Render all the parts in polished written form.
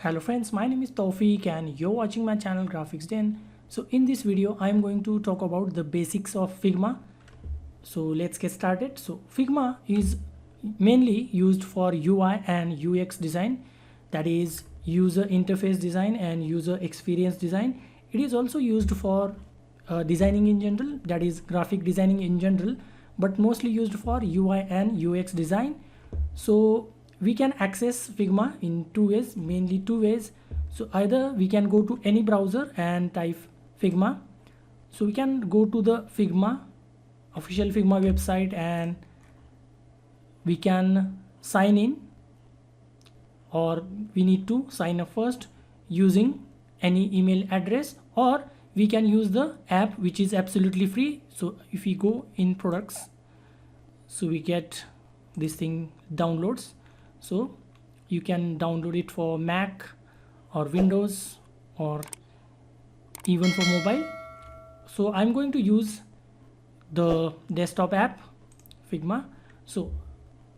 Hello friends, my name is Taufik and you're watching my channel Graphics Den. So in this video I'm going to talk about the basics of Figma. So let's get started. So Figma is mainly used for UI and UX design, that is user interface design and user experience design. It is also used for designing in general, that is graphic designing in general, but mostly used for UI and UX design. So we can access Figma in two ways, mainly two ways. So either we can go to any browser and type Figma. So we can go to the Figma official Figma website and we can sign in, or we need to sign up first using any email address, or we can use the app which is absolutely free. So if we go in products, so we get this thing downloads. So you can download it for Mac or Windows or even for mobile. So I'm going to use the desktop app Figma. So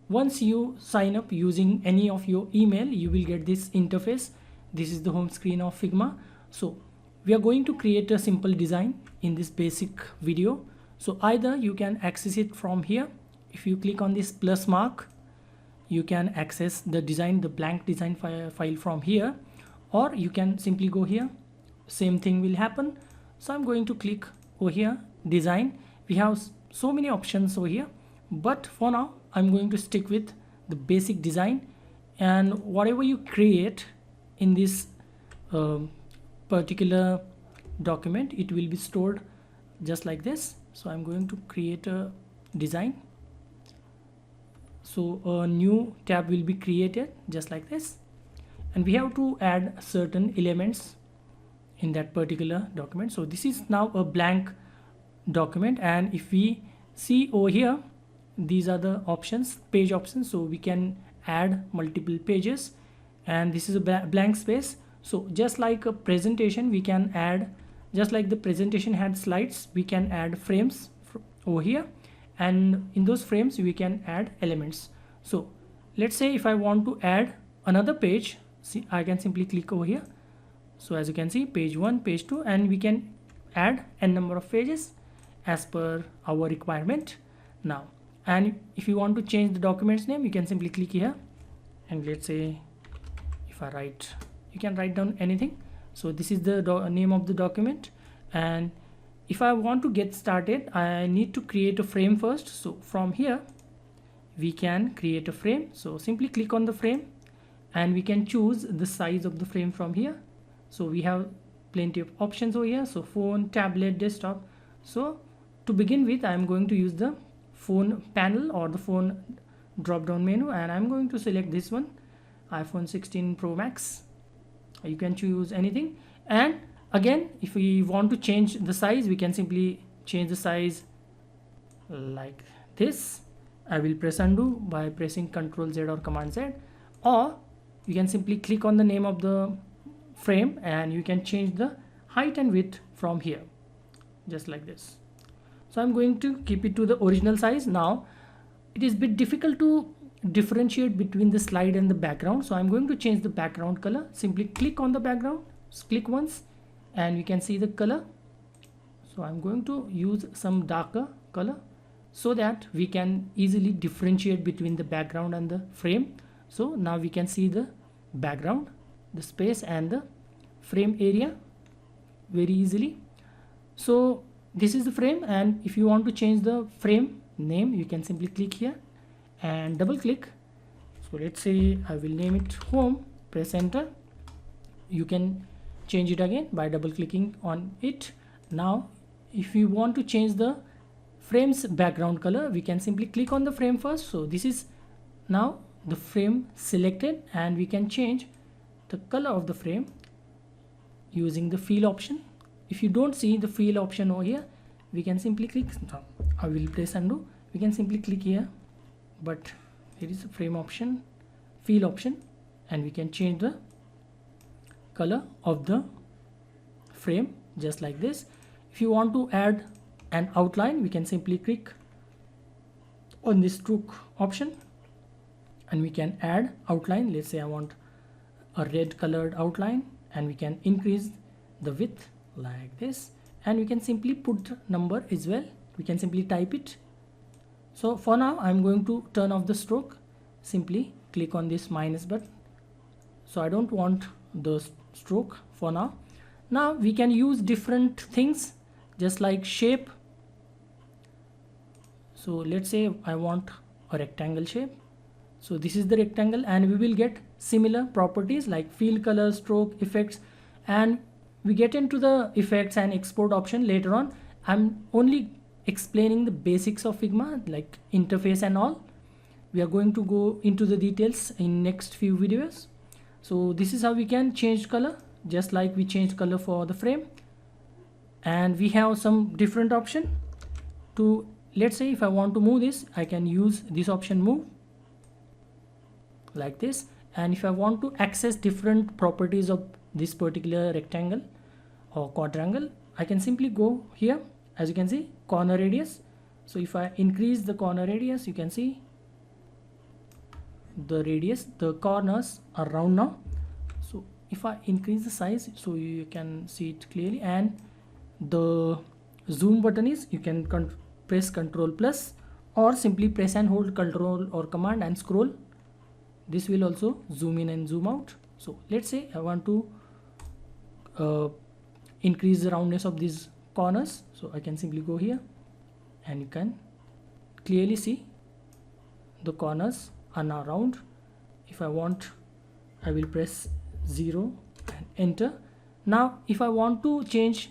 once you sign up using any of your email, you will get this interface. This is the home screen of Figma. So we are going to create a simple design in this basic video. So either you can access it from here. If you click on this plus mark, you can access the design, the blank design file from here, or you can simply go here, same thing will happen. So I'm going to click over here, design. We have so many options over here, but for now I'm going to stick with the basic design, and whatever you create in this particular document, it will be stored just like this. So I'm going to create a design. So a new tab will be created just like this, and we have to add certain elements in that particular document. So this is now a blank document, and if we see over here, these are the options, page options. So we can add multiple pages, and this is a blank space. So just like a presentation, we can add, just like the presentation had slides, we can add frames over here, and in those frames we can add elements. So let's say if I want to add another page, see, I can simply click over here. So as you can see, page 1, page 2, and we can add n number of pages as per our requirement now. And if you want to change the document's name, you can simply click here, and let's say if I write, you can write down anything. So this is the name of the document, and if I want to get started, I need to create a frame first. So from here we can create a frame. So simply click on the frame, and we can choose the size of the frame from here. So we have plenty of options over here, so phone, tablet, desktop. So to begin with, I'm going to use the phone panel or the phone drop down menu, and I'm going to select this one, iPhone 16 Pro Max. You can choose anything, and again, if we want to change the size, we can simply change the size like this. I will press undo by pressing Ctrl Z or Command Z, or you can simply click on the name of the frame and you can change the height and width from here, just like this. So I'm going to keep it to the original size. Now it is a bit difficult to differentiate between the slide and the background, so I'm going to change the background color. Simply click on the background, click once, and we can see the color. So I'm going to use some darker color so that we can easily differentiate between the background and the frame. So now we can see the background, the space, and the frame area very easily. So this is the frame, and if you want to change the frame name, you can simply click here and double click. So let's say I will name it home, press enter. You can change it again by double clicking on it. Now if you want to change the frame's background color, we can simply click on the frame first. So this is now the frame selected, and we can change the color of the frame using the fill option. If you don't see the fill option over here, we can simply click, I will press undo, we can simply click here, but here is a frame option, fill option, and we can change the color of the frame just like this. If you want to add an outline, we can simply click on this stroke option and we can add outline. Let's say I want a red colored outline, and we can increase the width like this, and we can simply put number as well. We can simply type it. So for now I'm going to turn off the stroke. Simply click on this minus button. So I don't want the stroke for now. Now we can use different things just like shape. So let's say I want a rectangle shape. So this is the rectangle, and we will get similar properties like fill, color, stroke, effects, and we get into the effects and export option later on. I'm only explaining the basics of Figma, like interface and all. We are going to go into the details in next few videos. So this is how we can change color, just like we changed color for the frame. And we have some different option to, let's say if I want to move this, I can use this option move like this. And if I want to access different properties of this particular rectangle or quadrangle, I can simply go here. As you can see, corner radius. So if I increase the corner radius, you can see the radius, the corners are round now. So if I increase the size, so you can see it clearly, and the zoom button is, you can press Ctrl plus, or simply press and hold Ctrl or command and scroll. This will also zoom in and zoom out. So let's say I want to increase the roundness of these corners, so I can simply go here, and you can clearly see the corners are now round. If I want, I will press 0 and enter. Now if I want to change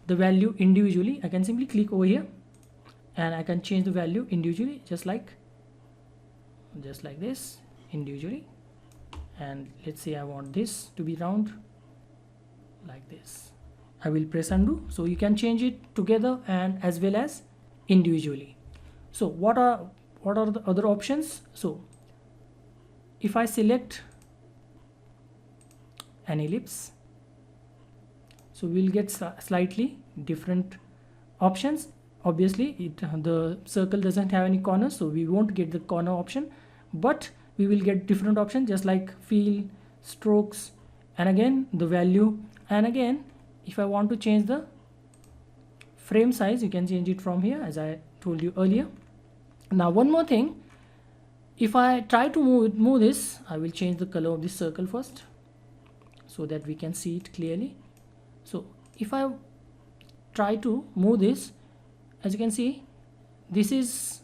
the value individually, I can simply click over here, and I can change the value individually, just like this, individually. And let's say I want this to be round like this. I will press undo. So you can change it together and as well as individually. So what are the other options? So if I select an ellipse, so we'll get slightly different options. Obviously the circle doesn't have any corners, so we won't get the corner option, but we will get different options just like fill, strokes, and again the value. And again, if I want to change the frame size, you can change it from here, as I told you earlier. Now one more thing, if I try to move this, I will change the color of this circle first so that we can see it clearly. So if I try to move this, as you can see, this is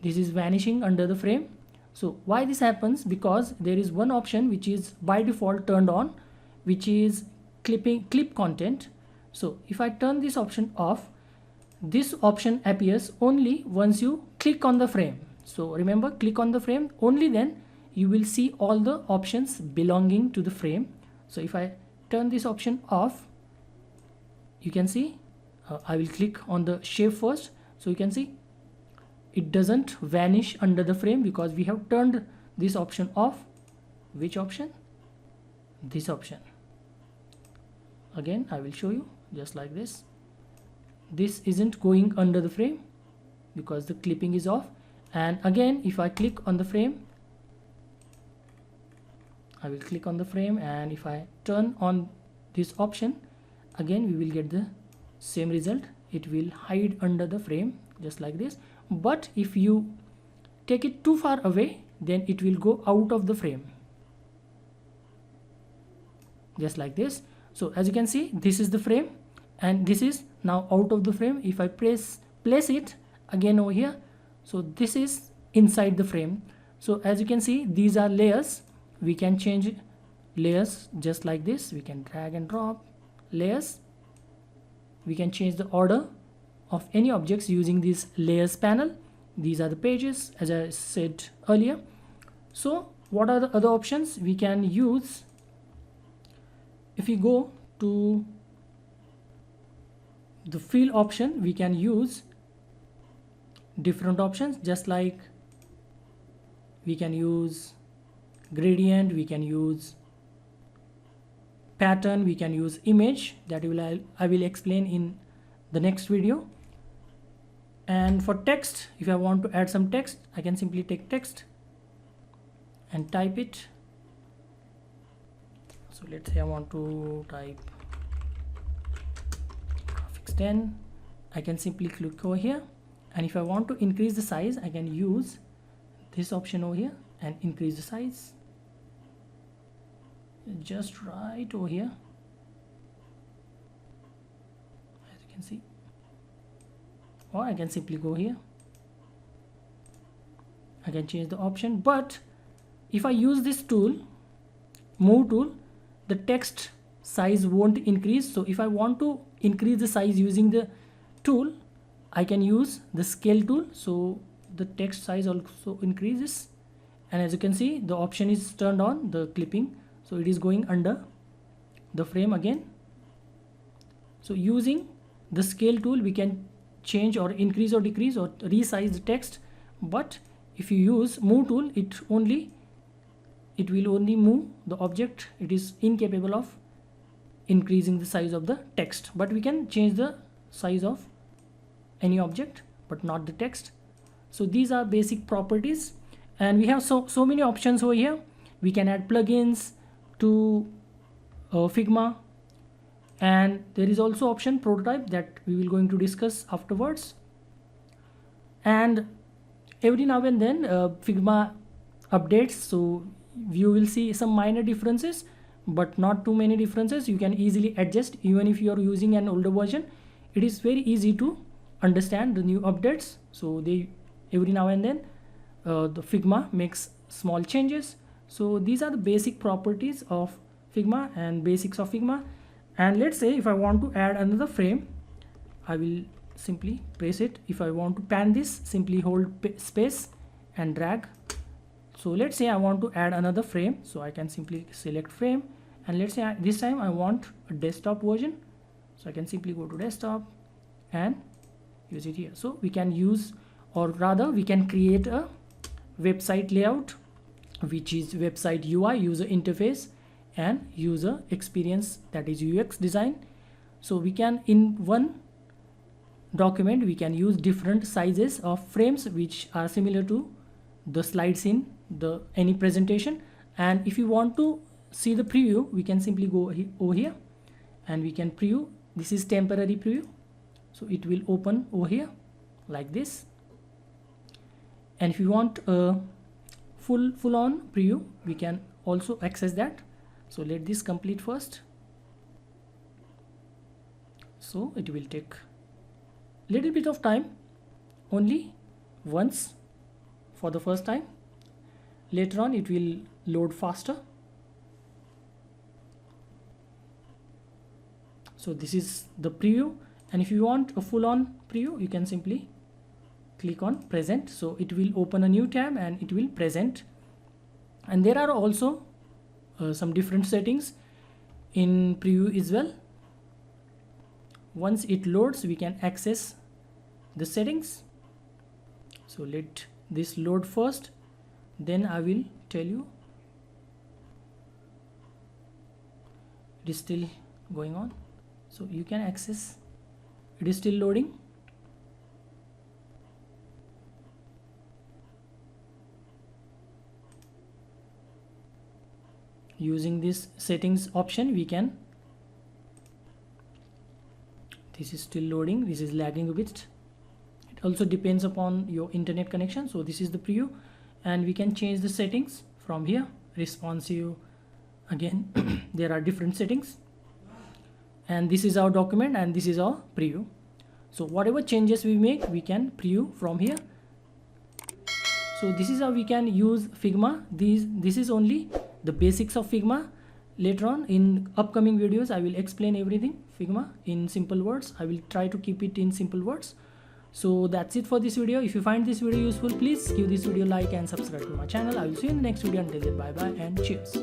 vanishing under the frame. So why this happens? Because there is one option which is by default turned on, which is clip content. So if I turn this option off, this option appears only once you click on the frame. So remember, click on the frame, only then you will see all the options belonging to the frame. So if I turn this option off, you can see I will click on the shape first. So you can see it doesn't vanish under the frame because we have turned this option off. Which option? This option. Again I will show you, just like this. This isn't going under the frame because the clipping is off. And again, if I click on the frame, I will click on the frame, and if I turn on this option, again we will get the same result. It will hide under the frame, just like this. But if you take it too far away, then it will go out of the frame, just like this. So as you can see, this is the frame and this is now out of the frame. If I place it again over here, so this is inside the frame. So as you can see, these are layers. We can change layers just like this. We can drag and drop layers. We can change the order of any objects using this layers panel. These are the pages, as I said earlier. So what are the other options we can use? If we go to the fill option, we can use different options, just like we can use gradient, we can use pattern, we can use image. That I will explain in the next video. And for text, if I want to add some text, I can simply take text and type it. So let's say I want to type graphics 10. I can simply click over here, and if I want to increase the size, I can use this option over here and increase the size just right over here, as you can see. Or I can simply go here, I can change the option. But if I use this tool, move tool, the text size won't increase. So if I want to increase the size using the tool, I can use the scale tool, so the text size also increases. And as you can see, the option is turned on, the clipping, so it is going under the frame again. So using the scale tool, we can change or increase or decrease or resize the text. But if you use move tool, it will only move the object. It is incapable of increasing the size of the text, but we can change the size of any object but not the text. So these are basic properties, and we have so many options over here. We can add plugins to Figma, and there is also option prototype that we will going to discuss afterwards. And every now and then Figma updates, so you will see some minor differences but not too many differences. You can easily adjust even if you are using an older version. It is very easy to understand the new updates. So they every now and then the Figma makes small changes. So these are the basic properties of Figma and basics of Figma. And let's say if I want to add another frame, I will simply press it. If I want to pan this, simply hold space and drag. So let's say I want to add another frame, so I can simply select frame, and let's say this time I want a desktop version, so I can simply go to desktop and use it here. So we can use, or rather we can create a website layout, which is website UI, user interface, and user experience, that is UX design. So we can, in one document, we can use different sizes of frames which are similar to the slides in the any presentation. And if you want to see the preview, we can simply go over here and we can preview. This is temporary preview, so it will open over here like this. And if you want a full-on preview, we can also access that. So let this complete first. So it will take little bit of time, only once for the first time. Later on it will load faster. So this is the preview, and if you want a full-on preview, you can simply click on present. So it will open a new tab and it will present. And there are also some different settings in preview as well. Once it loads, we can access the settings. So let this load first, then I will tell you. It is still going on, so you can access. It is still loading. Using this settings option, we can. This is still loading. This is lagging a bit. It also depends upon your internet connection. So this is the preview, and we can change the settings from here. Responsive, again there are different settings. And this is our document and this is our preview. So whatever changes we make, we can preview from here. So this is how we can use Figma. This is only the basics of Figma. Later on in upcoming videos, I will explain everything Figma in simple words. I will try to keep it in simple words. So that's it for this video. If you find this video useful, please give this video a like and subscribe to my channel. I will see you in the next video. Until then, bye bye and cheers.